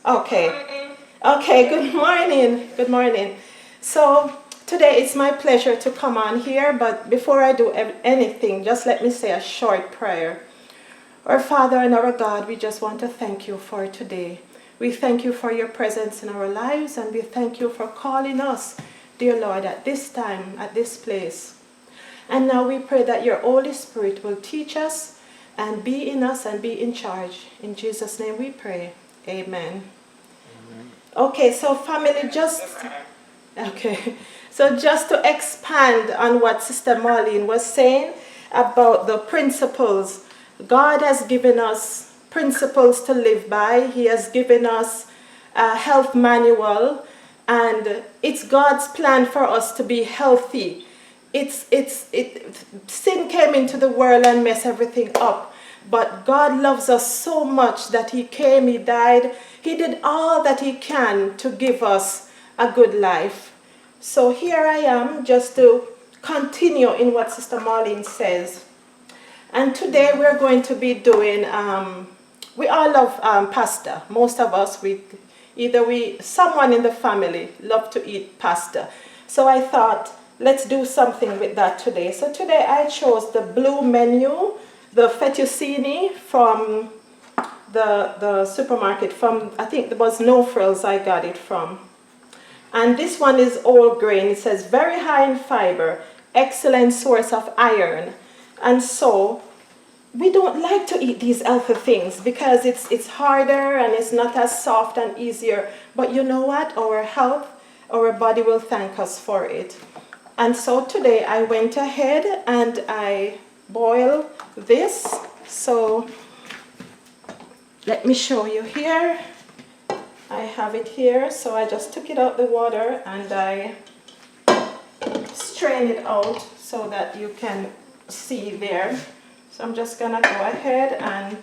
Okay. Okay, good morning. Good morning. So today it's my pleasure to come on here, but before I do anything, just let me say a short prayer. Our Father and our God, we just want to thank you for today. We thank you for your presence in our lives, and we thank you for calling us, dear Lord, at this time, at this place. And now we pray that your Holy Spirit will teach us and be in us and be in charge. In Jesus' name we pray. Amen. Okay, so family, just to expand on what Sister Marlene was saying about the principles. God has given us principles to live by. He has given us a health manual, and it's God's plan for us to be healthy. Sin came into the world and messed everything up. But God loves us so much that he came, he died, he did all that he can to give us a good life. So here I am just to continue in what Sister Marlene says. And today we're going to be doing, we all love pasta. Most of us, someone in the family love to eat pasta. So I thought, let's do something with that today. So today I chose the blue menu, the fetucine from the supermarket, I think it was No Frills I got it from. And this one is all grain. It says very high in fiber, excellent source of iron. And so we don't like to eat these healthy things because it's harder and it's not as soft and easier. But you know what? Our health, our body will thank us for it. And so today I went ahead and I boiled this. So let me show you here. I have it here. So I just took it out the water and I strain it out so that you can see there. So I'm just gonna go ahead and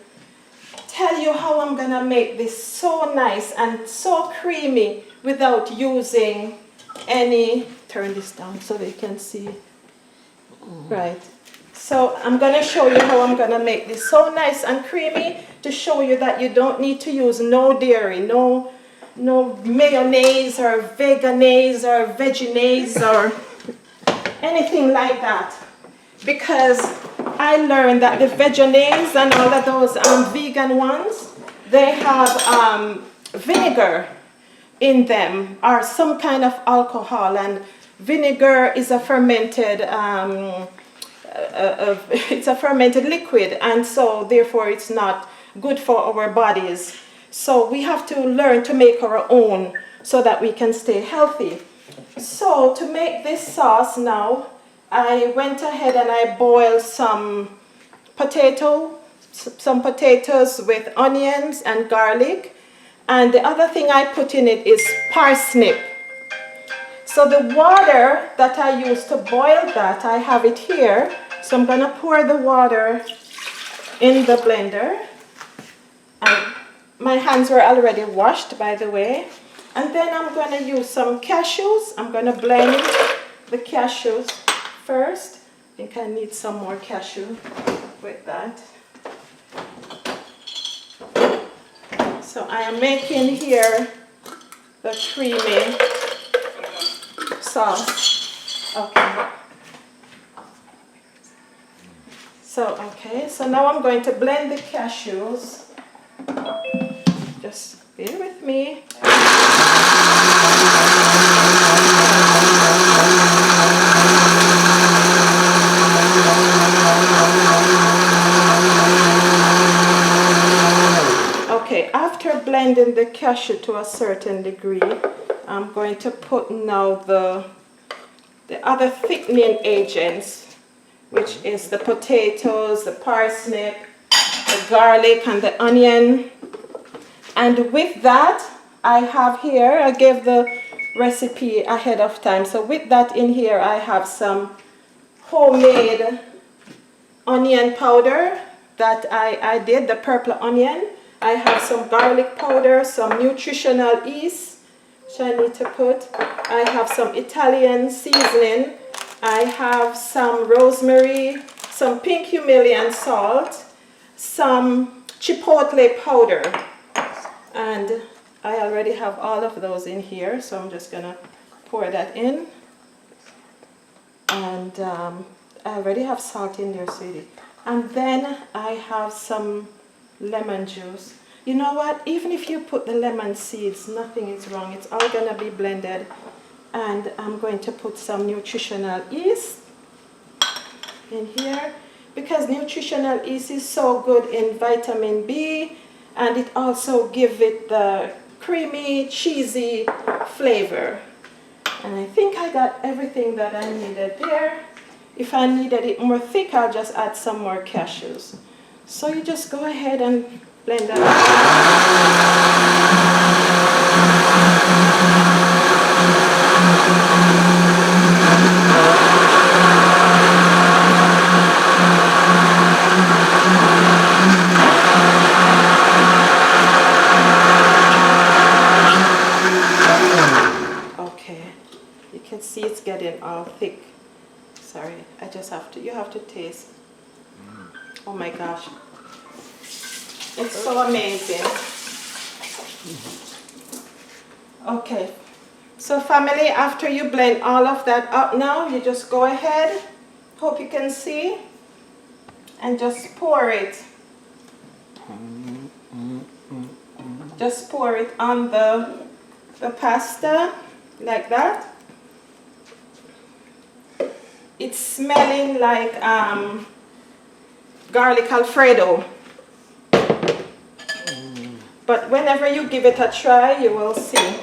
tell you how I'm gonna make this so nice and so creamy without using any, turn this down so they can see. Right. So I'm gonna show you how I'm gonna make this so nice and creamy to show you that you don't need to use no dairy, no mayonnaise or veganese or veginase or anything like that. Because I learned that the veganese and all of those vegan ones, they have vinegar in them or some kind of alcohol, and vinegar is a fermented it's a fermented liquid, and so therefore it's not good for our bodies. So we have to learn to make our own so that we can stay healthy. So to make this sauce now, I went ahead and I boiled some potatoes with onions and garlic. And the other thing I put in it is parsnip. So the water that I used to boil that, I have it here. So I'm going to pour the water in the blender. And my hands were already washed, by the way. And then I'm going to use some cashews. I'm going to blend the cashews first. I think I need some more cashew with that. So I am making here the creamy sauce. Okay. So now I'm going to blend the cashews. Just bear with me. Okay, after blending the cashew to a certain degree, I'm going to put now the other thickening agents, which is the potatoes, the parsnip, the garlic, and the onion. And with that, I have here, I gave the recipe ahead of time. So with that in here, I have some homemade onion powder that I did, the purple onion. I have some garlic powder, some nutritional yeast, which I need to put. I have some Italian seasoning. I have some rosemary, some pink hymalian salt, some chipotle powder, and I already have all of those in here, so I'm just gonna pour that in. And I already have salt in there, sweetie. And then I have some lemon juice. You know what? Even if you put the lemon seeds, nothing is wrong. It's all gonna be blended. And I'm going to put some nutritional yeast in here, because nutritional yeast is so good in vitamin B, and it also gives it the creamy, cheesy flavor. And I think I got everything that I needed there. If I needed it more thick, I'll just add some more cashews. So you just go ahead and blend that see it's getting all thick. Sorry, you have to taste. Oh my gosh. It's so amazing. Okay, so family, after you blend all of that up now, you just go ahead, hope you can see, and just pour it. Just pour it on the pasta, like that. It's smelling like garlic Alfredo. But whenever you give it a try, you will see.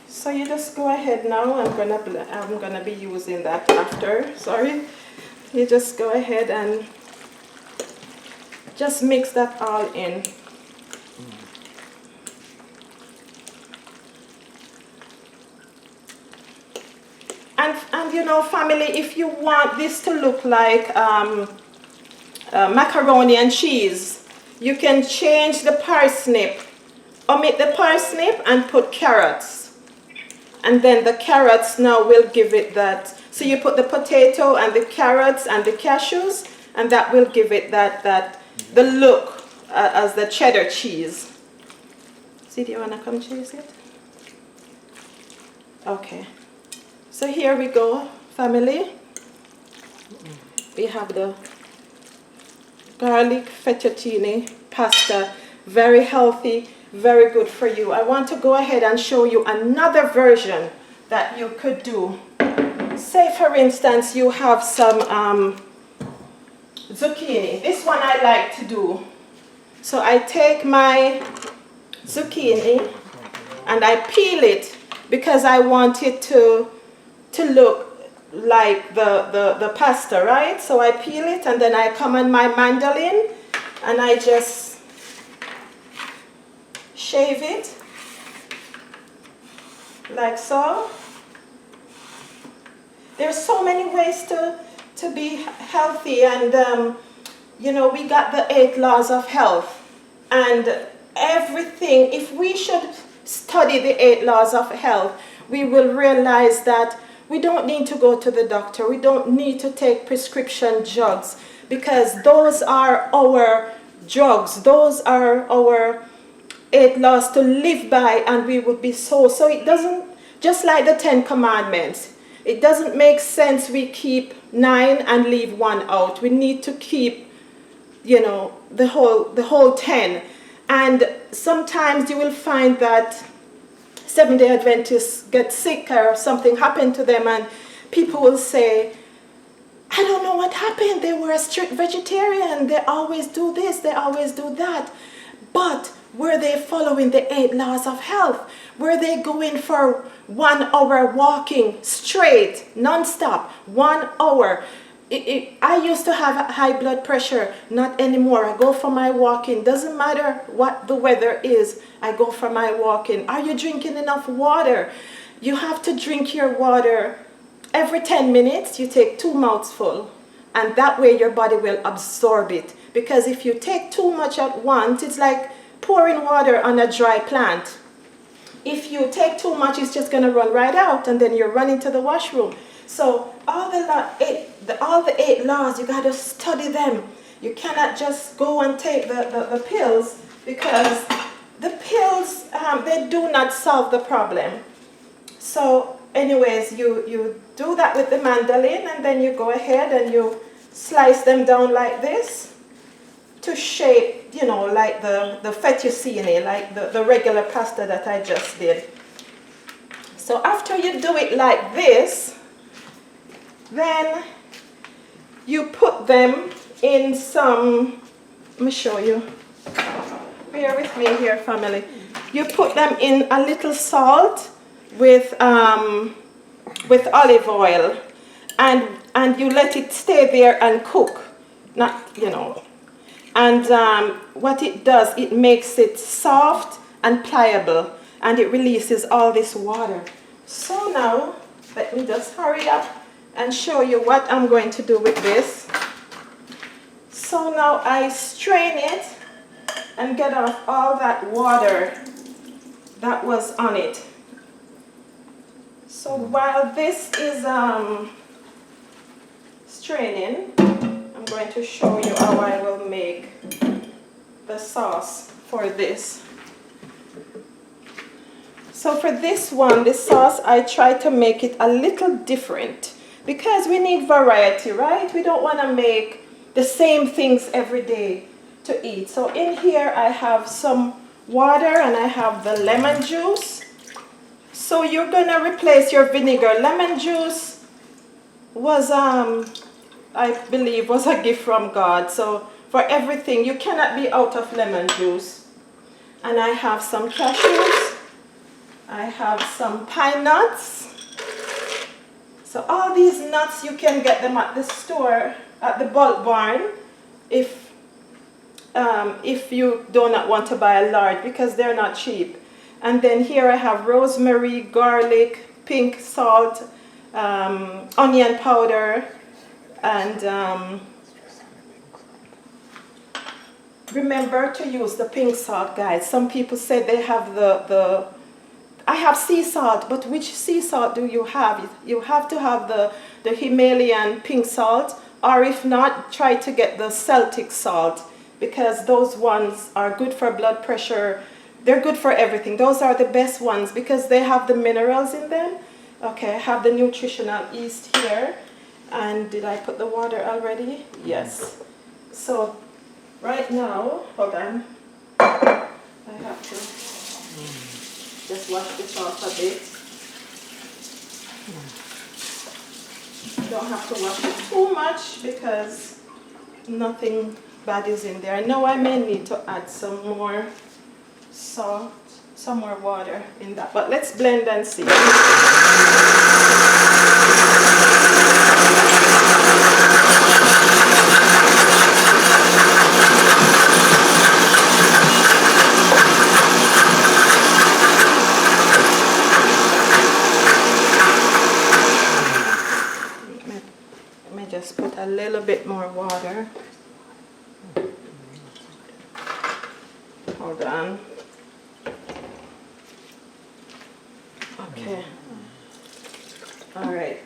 So you just go ahead now. I'm gonna be using that after. Sorry. You just go ahead and just mix that all in. And you know, family, if you want this to look like macaroni and cheese, you can change the parsnip, omit the parsnip and put carrots. And then the carrots now will give it that. So you put the potato and the carrots and the cashews, and that will give it the look as the cheddar cheese. See, do you want to come chase it? Okay. So here we go, family. We have the garlic fettuccine pasta, very healthy, very good for you. I want to go ahead and show you another version that you could do. Say for instance you have some zucchini. This one I like to do. So I take my zucchini and I peel it because I want it to look like the pasta, right? So I peel it and then I come on my mandolin and I just shave it like so. There's so many ways to be healthy, and you know, we got the 8 laws of health and everything. If we should study the 8 laws of health, we will realize that we don't need to go to the doctor. We don't need to take prescription drugs, because those are our drugs. Those are our 8 laws to live by, and we would be so it doesn't, just like the 10 commandments, it doesn't make sense we keep 9 and leave 1 out. We need to keep, you know, the whole 10. And sometimes you will find that Seventh-day Adventists get sick or something happened to them, and people will say, I don't know what happened. They were a strict vegetarian. They always do this. They always do that. But were they following the 8 laws of health? Were they going for 1 hour walking straight, non-stop, 1 hour? I used to have high blood pressure, not anymore. I go for my walking. Doesn't matter what the weather is, I go for my walking. Are you drinking enough water? You have to drink your water every 10 minutes. You take 2 mouthfuls, and that way your body will absorb it. Because if you take too much at once, it's like pouring water on a dry plant. If you take too much, it's just going to run right out, and then you're running to the washroom. So all the 8 laws, you got to study them. You cannot just go and take the pills, because the pills, they do not solve the problem. So anyways, you do that with the mandolin, and then you go ahead and you slice them down like this to shape, you know, like the fetucine, like the regular pasta that I just did. So after you do it like this, then you put them in some, let me show you. Bear with me here, family. You put them in a little salt with olive oil, and you let it stay there and cook. Not, you know. And what it does, it makes it soft and pliable, and it releases all this water. So now, let me just hurry up and show you what I'm going to do with this. So now I strain it and get off all that water that was on it. So while this is straining, I'm going to show you how I will make the sauce for this. So for this one, this sauce, I try to make it a little different because we need variety, right? We don't want to make the same things every day to eat. So in here I have some water and I have the lemon juice. So you're gonna replace your vinegar. Lemon juice was I believe was a gift from God. So for everything, you cannot be out of lemon juice. And I have some cashews. I have some pine nuts. So all these nuts, you can get them at the store, at the bulk barn, if you do not want to buy a large, because they're not cheap. And then here I have rosemary, garlic, pink salt, onion powder, and remember to use the pink salt, guys. Some people say they have I have sea salt, but which sea salt do you have? You have to have the Hymalian pink salt, or if not, try to get the Celtic salt, because those ones are good for blood pressure. They're good for everything. Those are the best ones because they have the minerals in them. Okay, I have the Nutritional yeast here. And did I put the water already? Yes. So right now, hold on. I have to just wash this off a bit. You don't have to wash it too much because nothing bad is in there. I know I may need to add some more salt, some more water in that, but let's blend and see. Let me just put a little bit more water. Hold on. Okay. All right.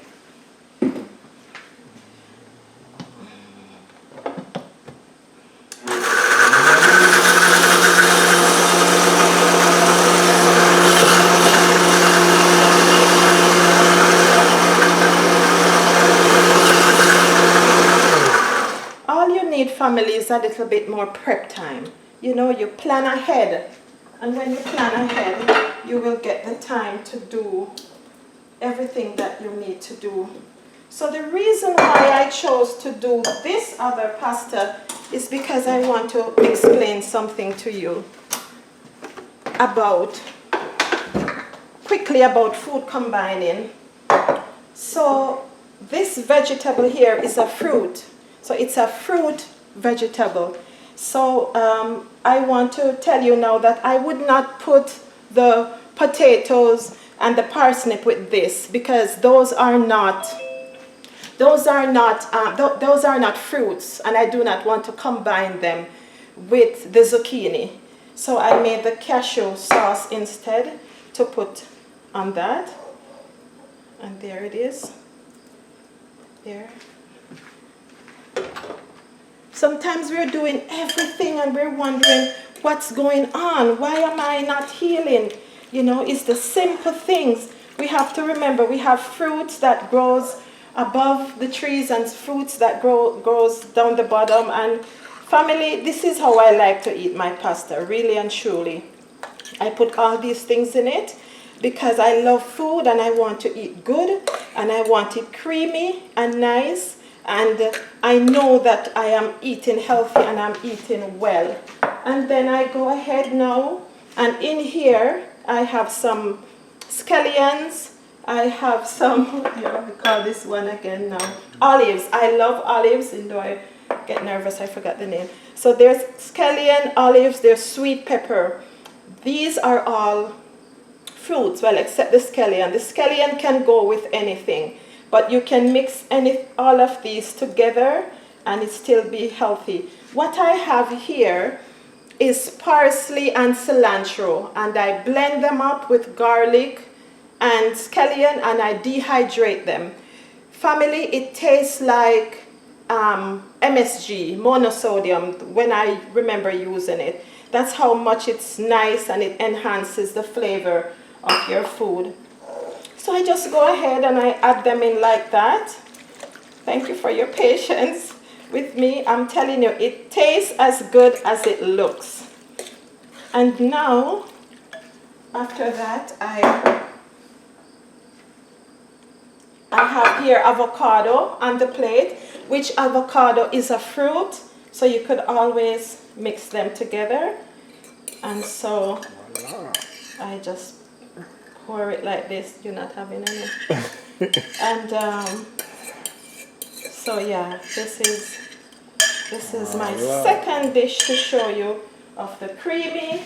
All you need, family, is a little bit more prep time. You know, you plan ahead. And when you plan ahead, you will get the time to do everything that you need to do. So the reason why I chose to do this other pasta is because I want to explain something to you quickly about food combining. So this vegetable here is a fruit. So it's a fruit vegetable. So I want to tell you now that I would not put the potatoes and the parsnip with this because those are not fruits, and I do not want to combine them with the zucchini. So I made the cashew sauce instead to put on that, and there it is. There. Sometimes we're doing everything and we're wondering, what's going on? Why am I not healing? You know, it's the simple things. We have to remember we have fruits that grows above the trees and fruits that grows down the bottom. And family, this is how I like to eat my pasta, really and truly. I put all these things in it because I love food and I want to eat good and I want it creamy and nice, and I know that I am eating healthy and I'm eating well. And then I go ahead now, and in here I have some scallions. I have some, we call this one again now, olives. I love olives, and though I get nervous, I forgot the name. So there's scallion, olives, there's sweet pepper. These are all fruits, well, except the scallion. The scallion can go with anything, but you can mix all of these together and it still be healthy. What I have here is parsley and cilantro, and I blend them up with garlic and scallion and I dehydrate them. Family, it tastes like MSG, monosodium, when I remember using it. That's how much it's nice and it enhances the flavor of your food. So I just go ahead and I add them in like that. Thank you for your patience with me. I'm telling you, it tastes as good as it looks. And now, after that, I have here avocado on the plate, which avocado is a fruit, so you could always mix them together. And so I just pour it like this. You're not having any. And so yeah, this is my second dish to show you of the creamy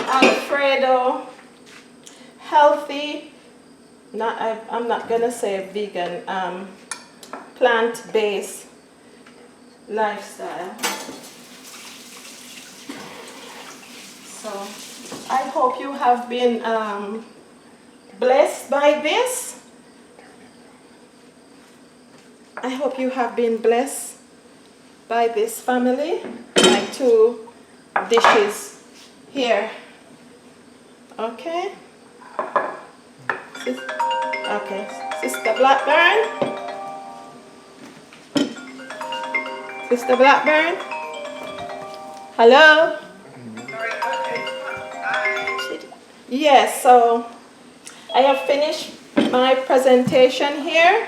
Alfredo, healthy, I'm not gonna say vegan, plant-based lifestyle. So I hope you have been blessed by this. I hope you have been blessed by this, family. My two dishes here. Okay. Okay, Sister Blackburn. Sister Blackburn. Hello. Yes, so I have finished my presentation here.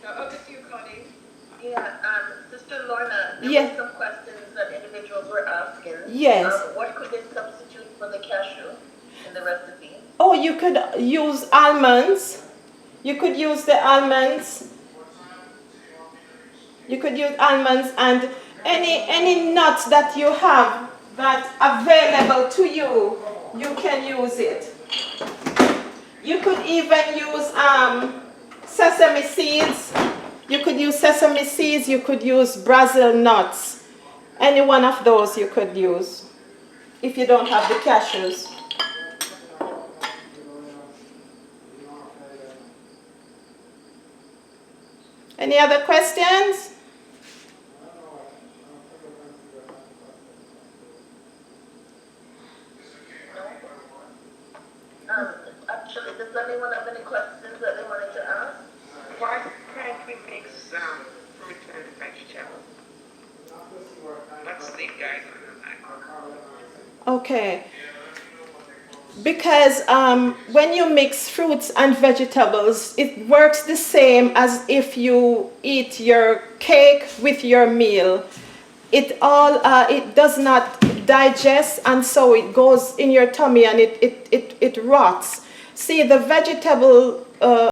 Over to you, Connie. Yeah, Sister Lorna, there Yeah. were some questions that individuals were asking. Yes. What could they substitute for the cashew in the recipe? Oh, you could use almonds. You could use the almonds. You could use almonds and any nuts that you have that's available to you, you can use it. You could even use sesame seeds. You could use sesame seeds. You could use Brazil nuts. Any one of those you could use if you don't have the cashews. Any other questions? Actually, does anyone have any questions that they wanted to ask? Why can't we mix fruit and vegetables? What's the guideline on that? Okay. Because when you mix fruits and vegetables, it works the same as if you eat your cake with your meal. It does not digest, and so it goes in your tummy and it rots. See, the vegetable